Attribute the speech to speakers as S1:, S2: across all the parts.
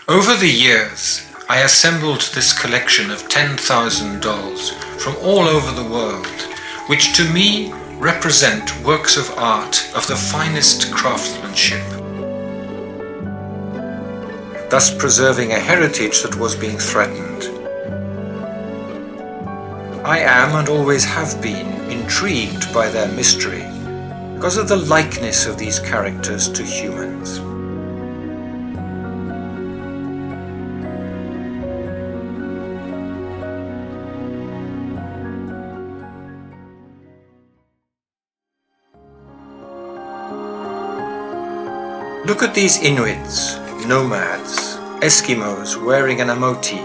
S1: Over the years, I assembled this collection of 10,000 dolls from all over the world, which to me represent works of art of the finest craftsmanship, thus preserving a heritage that was being threatened. I am and always have been intrigued by their mystery because of the likeness of these characters to humans. Look at these Inuits, nomads, Eskimos wearing an amoti,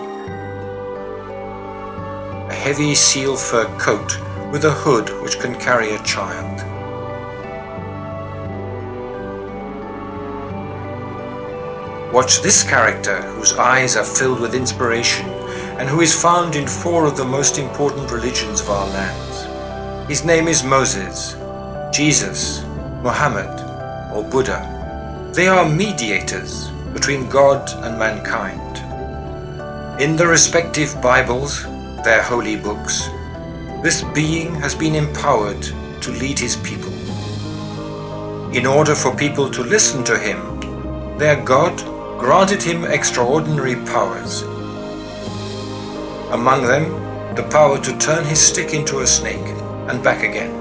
S1: a heavy seal fur coat with a hood which can carry a child. Watch this character whose eyes are filled with inspiration and who is found in 4 of the most important religions of our land. His name is Moses, Jesus, Muhammad, or Buddha. They are mediators between God and mankind. In the respective Bibles, their holy books, this being has been empowered to lead his people. In order for people to listen to him, their God granted him extraordinary powers. Among them, the power to turn his stick into a snake and back again.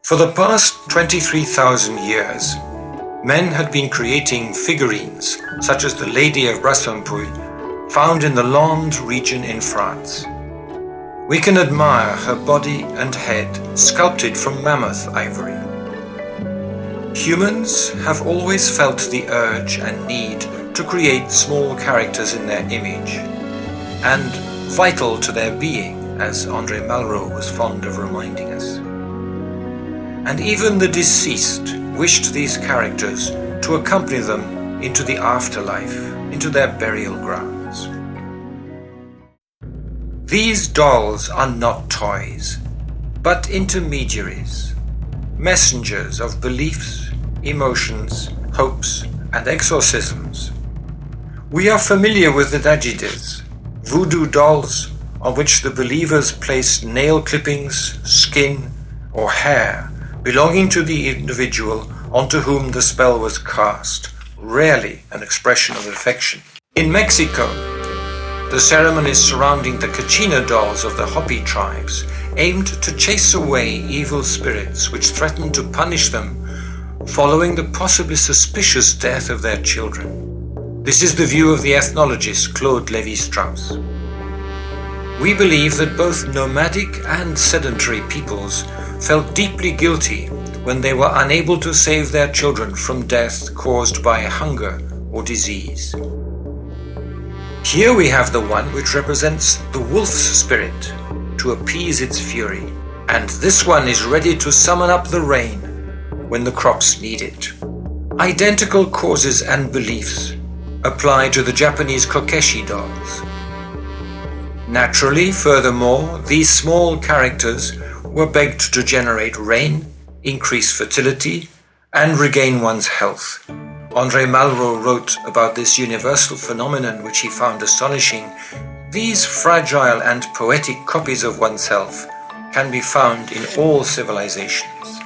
S1: For the past 23,000 years, men had been creating figurines such as the Lady of Brassampouy, found in the Landes region in France. We can admire her body and head sculpted from mammoth ivory. Humans have always felt the urge and need to create small characters in their image, and vital to their being, as André Malraux was fond of reminding us. And even the deceased wished these characters to accompany them into the afterlife, into their burial grounds. These dolls are not toys, but intermediaries, messengers of beliefs, emotions, hopes, and exorcisms. We are familiar with the dajides, voodoo dolls on which the believers placed nail clippings, skin, or hair belonging to the individual onto whom the spell was cast, rarely an expression of affection. In Mexico, the ceremonies surrounding the Kachina dolls of the Hopi tribes aimed to chase away evil spirits which threatened to punish them following the possibly suspicious death of their children. This is the view of the ethnologist Claude Lévi-Strauss. We believe that both nomadic and sedentary peoples felt deeply guilty when they were unable to save their children from death caused by hunger or disease. Here we have the one which represents the wolf's spirit to appease its fury, and this one is ready to summon up the rain when the crops need it. Identical causes and beliefs apply to the Japanese kokeshi dolls. Naturally, furthermore, these small characters were begged to generate rain, increase fertility, and regain one's health. André Malraux wrote about this universal phenomenon which he found astonishing. These fragile and poetic copies of oneself can be found in all civilizations.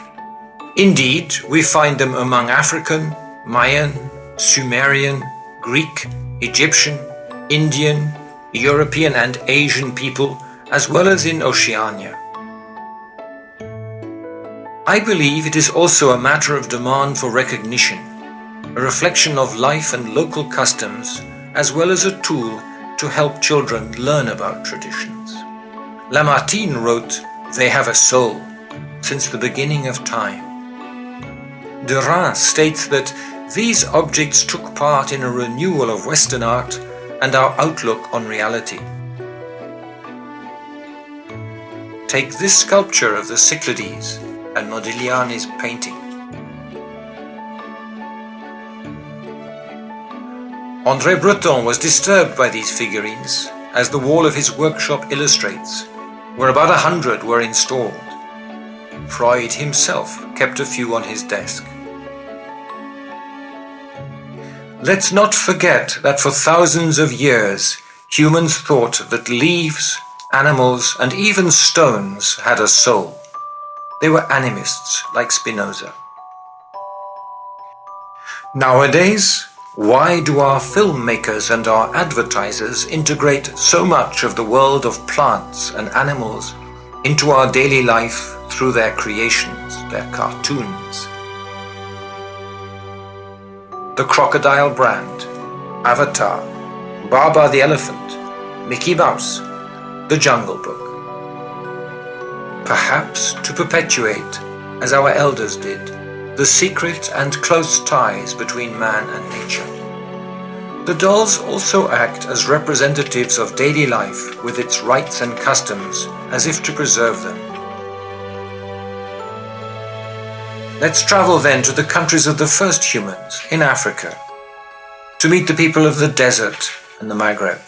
S1: Indeed, we find them among African, Mayan, Sumerian, Greek, Egyptian, Indian, European and Asian people, as well as in Oceania. I believe it is also a matter of demand for recognition, a reflection of life and local customs, as well as a tool to help children learn about traditions. Lamartine wrote, "They have a soul, since the beginning of time." Derain states that these objects took part in a renewal of Western art and our outlook on reality. Take this sculpture of the Cyclades and Modigliani's painting. André Breton was disturbed by these figurines, as the wall of his workshop illustrates, where about 100 were installed. Freud himself kept a few on his desk. Let's not forget that for thousands of years, humans thought that leaves, animals, and even stones had a soul. They were animists like Spinoza. Nowadays, why do our filmmakers and our advertisers integrate so much of the world of plants and animals into our daily life through their creations, their cartoons? The Crocodile Brand, Avatar, Baba the Elephant, Mickey Mouse, The Jungle Book. Perhaps to perpetuate, as our elders did, the secret and close ties between man and nature. The dolls also act as representatives of daily life with its rites and customs, as if to preserve them. Let's travel then to the countries of the first humans, in Africa, to meet the people of the desert and the Maghreb.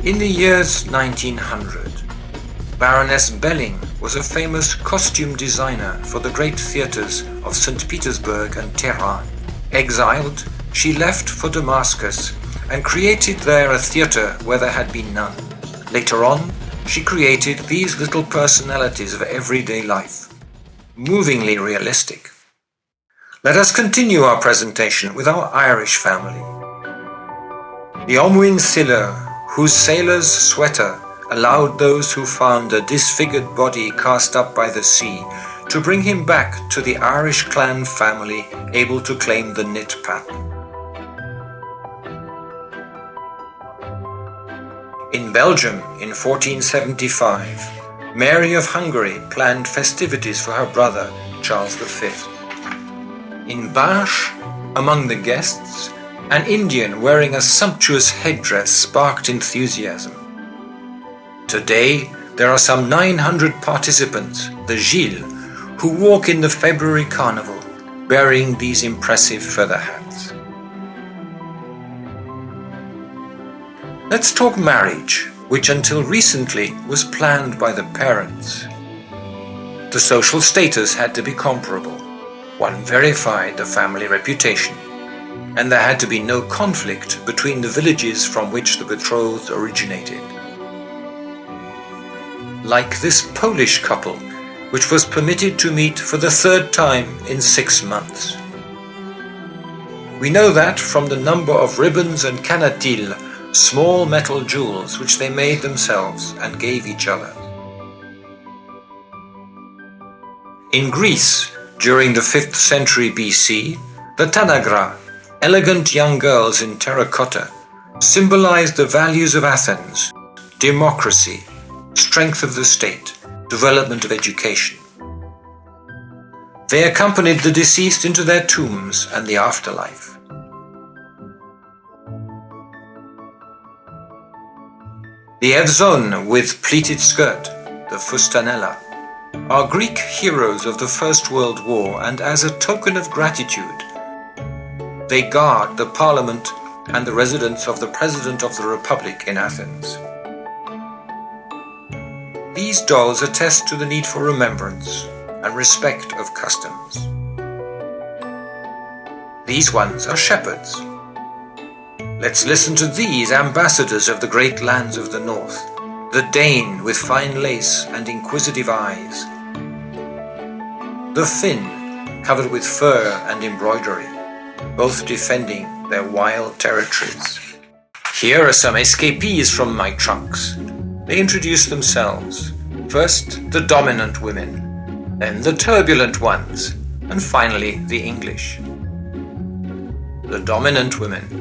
S1: In the years 1900, Baroness Belling was a famous costume designer for the great theatres of St. Petersburg and Tehran. Exiled, she left for Damascus and created there a theatre where there had been none. Later on, she created these little personalities of everyday life, movingly realistic. Let us continue our presentation with our Irish family. The Omwin Siller, whose sailor's sweater allowed those who found a disfigured body cast up by the sea to bring him back to the Irish clan family able to claim the knit pattern. In Belgium in 1475, Mary of Hungary planned festivities for her brother, Charles V. In Bache, among the guests, an Indian wearing a sumptuous headdress sparked enthusiasm. Today, there are some 900 participants, the Gilles, who walk in the February carnival, bearing these impressive feather hats. Let's talk marriage, which until recently was planned by the parents. The social status had to be comparable. One verified the family reputation, and there had to be no conflict between the villages from which the betrothed originated. Like this Polish couple, which was permitted to meet for the third time in 6 months. We know that from the number of ribbons and canatiles, small metal jewels which they made themselves and gave each other. In Greece, during the 5th century BC, the Tanagra, elegant young girls in terracotta, symbolized the values of Athens: democracy, strength of the state, development of education. They accompanied the deceased into their tombs and the afterlife. The Evzon with pleated skirt, the fustanella, are Greek heroes of the First World War, and as a token of gratitude, they guard the parliament and the residence of the President of the Republic in Athens. These dolls attest to the need for remembrance and respect of customs. These ones are shepherds. Let's listen to these ambassadors of the great lands of the north, the Dane with fine lace and inquisitive eyes, the Finn covered with fur and embroidery, both defending their wild territories. Here are some escapees from my trunks. They introduce themselves. First, the dominant women, then the turbulent ones, and finally the English. The dominant women.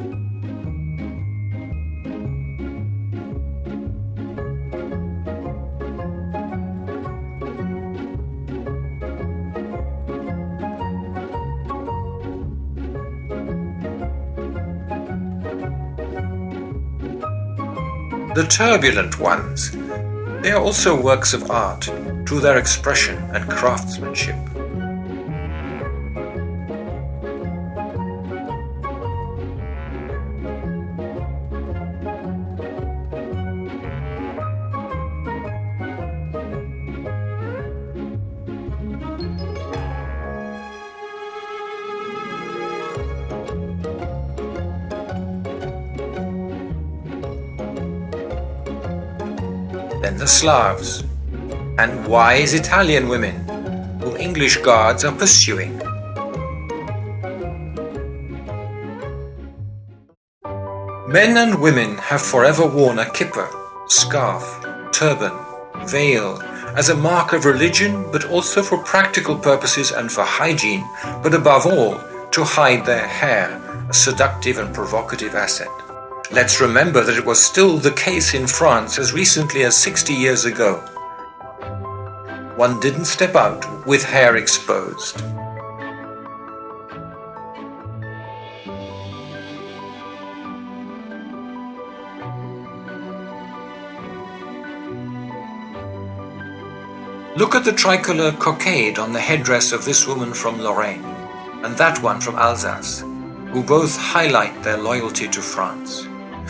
S1: The turbulent ones. They are also works of art through their expression and craftsmanship. Then the Slavs, and wise Italian women, whom English guards are pursuing. Men and women have forever worn a kippah, scarf, turban, veil, as a mark of religion, but also for practical purposes and for hygiene, but above all, to hide their hair, a seductive and provocative asset. Let's remember that it was still the case in France as recently as 60 years ago. One didn't step out with hair exposed. Look at the tricolor cockade on the headdress of this woman from Lorraine, and that one from Alsace, who both highlight their loyalty to France.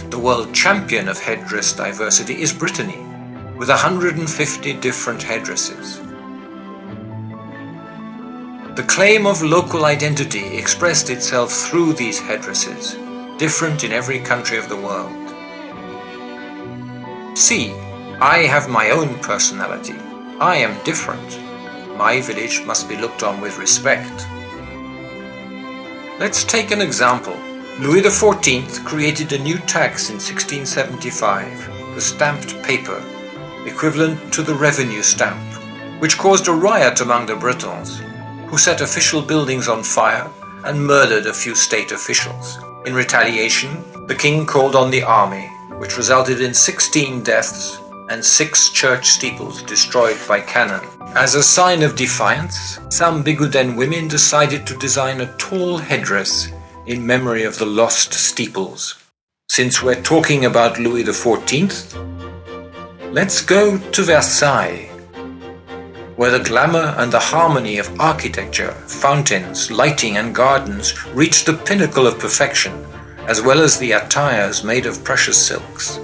S1: The world champion of headdress diversity is Brittany, with 150 different headdresses. The claim of local identity expressed itself through these headdresses, different in every country of the world. See, I have my own personality. I am different. My village must be looked on with respect. Let's take an example. Louis XIV created a new tax in 1675, the stamped paper, equivalent to the revenue stamp, which caused a riot among the Bretons, who set official buildings on fire and murdered a few state officials. In retaliation, the king called on the army, which resulted in 16 deaths and 6 church steeples destroyed by cannon. As a sign of defiance, some Bigouden women decided to design a tall headdress in memory of the lost steeples. Since we're talking about Louis XIV, let's go to Versailles, where the glamour and the harmony of architecture, fountains, lighting and gardens reached the pinnacle of perfection, as well as the attires made of precious silks.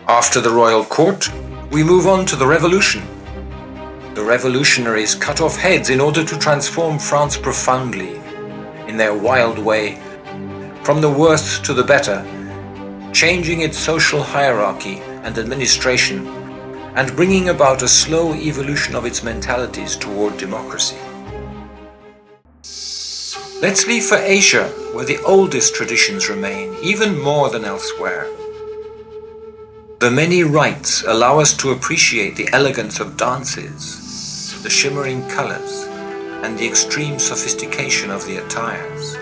S1: After the royal court, we move on to the Revolution. The revolutionaries cut off heads in order to transform France profoundly, in their wild way, from the worse to the better, changing its social hierarchy and administration, and bringing about a slow evolution of its mentalities toward democracy. Let's leave for Asia, where the oldest traditions remain, even more than elsewhere. The many rites allow us to appreciate the elegance of dances, the shimmering colors, and the extreme sophistication of the attires.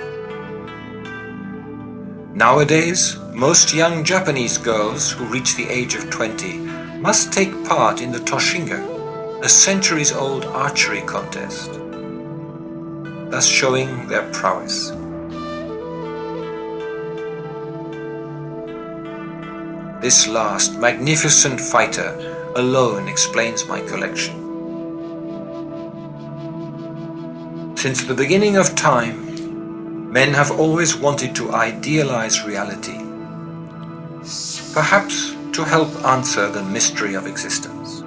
S1: Nowadays, most young Japanese girls who reach the age of 20 must take part in the Toshinga, a centuries-old archery contest, thus showing their prowess. This last magnificent fighter alone explains my collection. Since the beginning of time, men have always wanted to idealize reality, perhaps to help answer the mystery of existence.